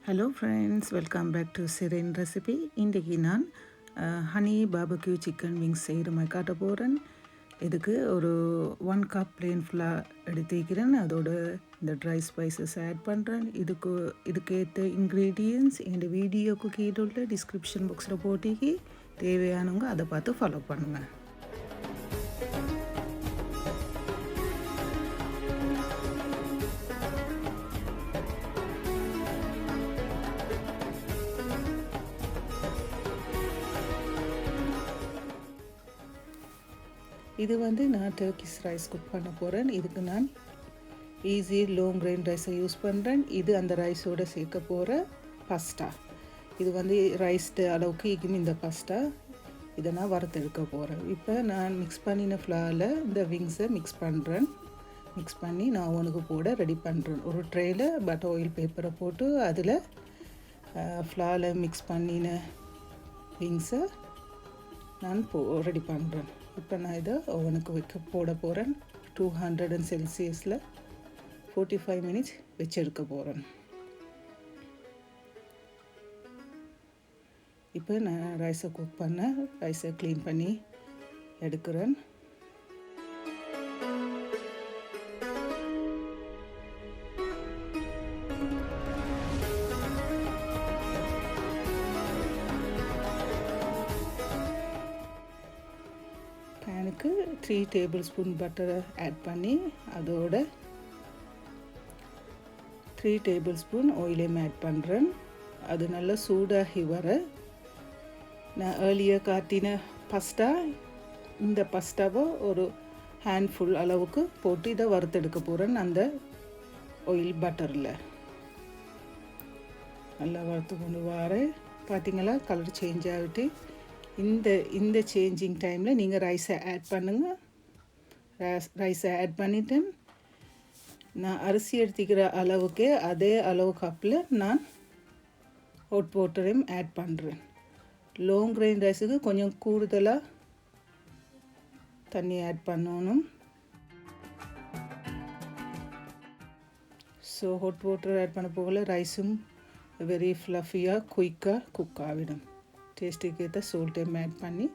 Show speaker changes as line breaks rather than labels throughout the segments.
Hello friends, welcome back to சிரேன் recipe. இன்றைக்கி நான் ஹனி BBQ சிக்கன் விங்ஸ் செய்கிற மாதிரி காட்ட போகிறேன். இதுக்கு ஒரு 1 கப் பிளேன் ஃப்ளார் எடுத்துக்கிறேன். அதோட இந்த ட்ரை ஸ்பைசஸ் ஆட் பண்ணுறேன். இதுக்கேற்ற இன்க்ரீடியன்ட்ஸ் இந்த வீடியோக்கு கீழே உள்ள டிஸ்கிரிப்ஷன் பாக்ஸில் போட்டிக்கு தேவையானவங்க அதை பார்த்து ஃபாலோ பண்ணுங்கள். இது நான் டர்க்கிஷ் ரைஸ் குக் பண்ண போகிறேன். இதுக்கு நான் ஈஸி லாங் கிரெயின் ரைஸை யூஸ் பண்ணுறேன். இது அந்த ரைஸோடு சேர்க்க போகிற பாஸ்தா. இது ரைஸ்டு அளவுக்கு இருக்கும் இந்த பாஸ்தா. இதை நான் வறுத்தெடுக்க போகிறேன். இப்போ நான் மிக்ஸ் பண்ணின ஃப்ளாரில் இந்த விங்ஸை மிக்ஸ் பண்ணுறேன். மிக்ஸ் பண்ணி நான் ஓவனுக்கு போட ரெடி பண்ணுறேன். ஒரு ட்ரேயில் பட்டர் ஆயில் பேப்பரை போட்டு அதில் ஃப்ளாரில் மிக்ஸ் பண்ணின விங்ஸை நான் ரெடி பண்ணுறேன். இப்போ நான் இதை ஓவனுக்கு போட போகிறேன். 200 செல்சியஸில் 45 மினிட்ஸ் வச்சு எடுக்க போகிறேன். இப்போ நான் ரைஸை குக் பண்ண ரைஸை க்ளீன் பண்ணி எடுக்கிறேன். பேனுக்கு 3 டேபிள் ஸ்பூன் பட்டரை ஆட் பண்ணி அதோட 3 டேபிள் ஸ்பூன் ஆயிலையும் ஆட் பண்ணுறேன். அது நல்லா சூடாகி வர நான் ஏர்லியாக காட்டின பாஸ்தா, இந்த பாஸ்தாவை ஒரு ஹேண்ட்ஃபுல் அளவுக்கு போட்டு இதை வறுத்தெடுக்க போகிறேன். அந்த ஆயில் பட்டரில் நல்லா வறுத்து கொண்டு வர பார்த்தீங்களா, கலர் சேஞ்ச் ஆகிட்டு. இந்த சேஞ்சிங் டைமில் நீங்கள் ரைஸை ஆட் பண்ணுங்கள். ரைஸை ஆட் பண்ணிவிட்டேன். நான் அரிசி எடுத்துக்கிற அளவுக்கு அதே அளவு கப்பில் நான் ஹாட் வாட்டரையும் ஆட் பண்ணுறேன். லாங் கிரெயின் ரைஸுக்கு கொஞ்சம் கூடுதலாக தண்ணி ஆட் பண்ணணும். ஸோ ஹாட் வாட்டர் ஆட் பண்ண போகல ரைஸும் வெரி ஃப்ளஃபியாக குயிக்காக குக் ஆகிடும். டேஸ்ட்டுக்கு ஏற்ற சால்ட்டையும் ஆட் பண்ணி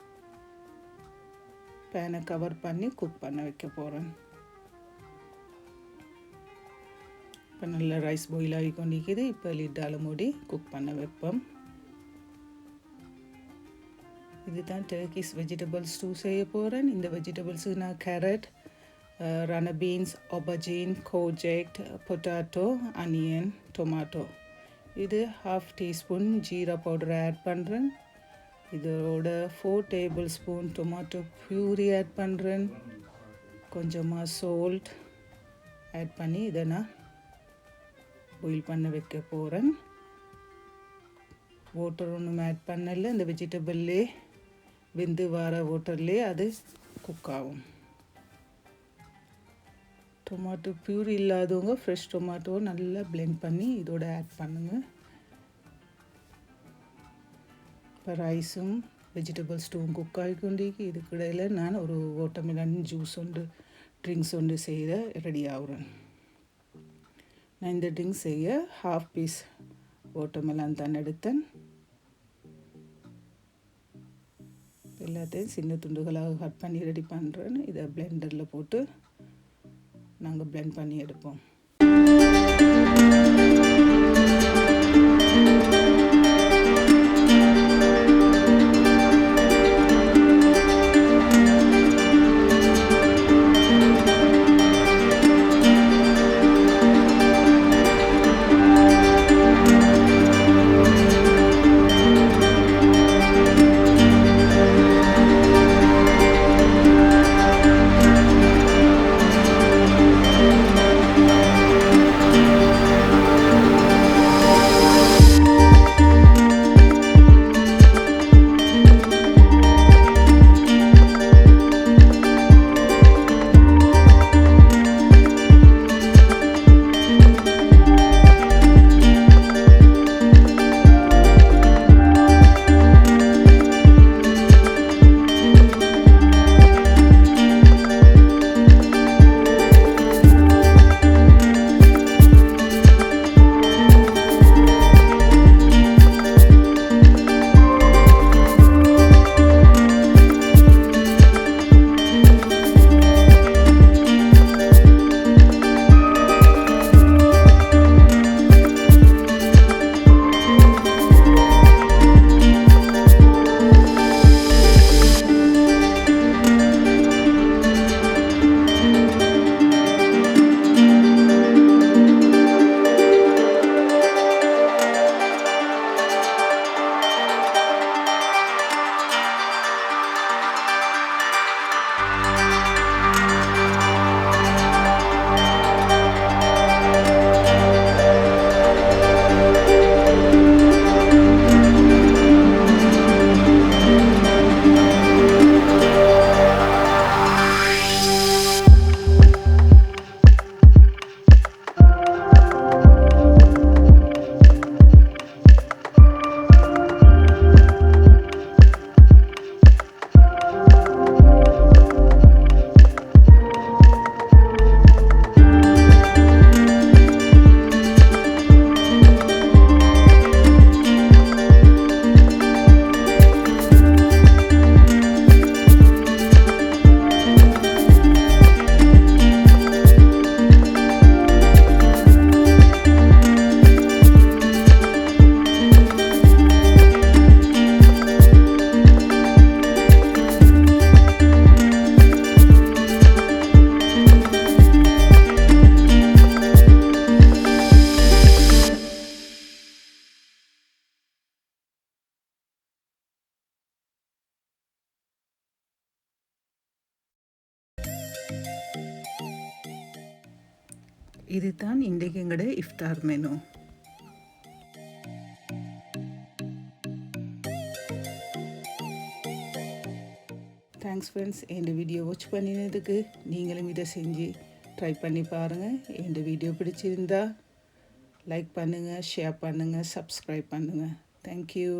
பேனை கவர் பண்ணி குக் பண்ண வைக்க போகிறேன். இப்போ நல்லா ரைஸ் பாயில் ஆகி கொண்டிருக்குது. இப்போ லிட்டால் மூடி குக் பண்ண வைப்போம். இதுதான் டர்க்கிஷ் வெஜிடபிள் ஸ்டூ செய்ய போகிறேன். இந்த வெஜிடபிள்ஸுக்கு நான் கேரட், ரன beans, aubergine, courgette, potato, onion, tomato. இது 1/2 டீஸ்பூன் ஜீரா பவுடர் ஆட் பண்ணுறேன். இதோட 4 tablespoon tomato puree add பண்ணுறேன். கொஞ்சமாக சால்ட் ஆட் பண்ணி இதை நான் பாயில் பண்ண வைக்க போகிறேன். வாட்டர் ஒன்றும் ஆட் பண்ணல. இந்த வெஜிடபிள்லே வெந்து வர வாட்டர்லேயே அது குக் ஆகும். டொமாட்டோ பியூரி இல்லாதவங்க ஃப்ரெஷ் டொமாட்டோவை நல்லா பிளெண்ட் பண்ணி இதோட ஆட் பண்ணுங்கள். இப்போ ரைஸும் வெஜிடபிள் ஸ்டூவும் குக் ஆகிக்கொண்டு இதுக்கு இடையில் நான் ஒரு வாட்டர்மெலன் ஜூஸ் ட்ரிங்க்ஸ் செய்ய ரெடி ஆகுறேன். நான் இந்த ட்ரிங்க்ஸ் செய்ய 1/2 பீஸ் வாட்டர்மெலன் தான் எடுத்தேன். எல்லாத்தையும் சின்ன துண்டுகளாக கட் பண்ணி ரெடி பண்ணுறேன். இதை பிளெண்டரில் போட்டு நாங்கள் பிளெண்ட் பண்ணி எடுப்போம். இதுதான் இன்றைக்கு எங்களோட இஃப்தார் மெனு. தேங்க்ஸ் ஃப்ரெண்ட்ஸ், என் வீடியோ வாட்ச் பண்ணினதுக்கு. நீங்களும் இதை செஞ்சு ட்ரை பண்ணி பாருங்கள். என் வீடியோ பிடிச்சிருந்தா லைக் பண்ணுங்கள், ஷேர் பண்ணுங்கள், சப்ஸ்கிரைப் பண்ணுங்கள். தேங்க்யூ.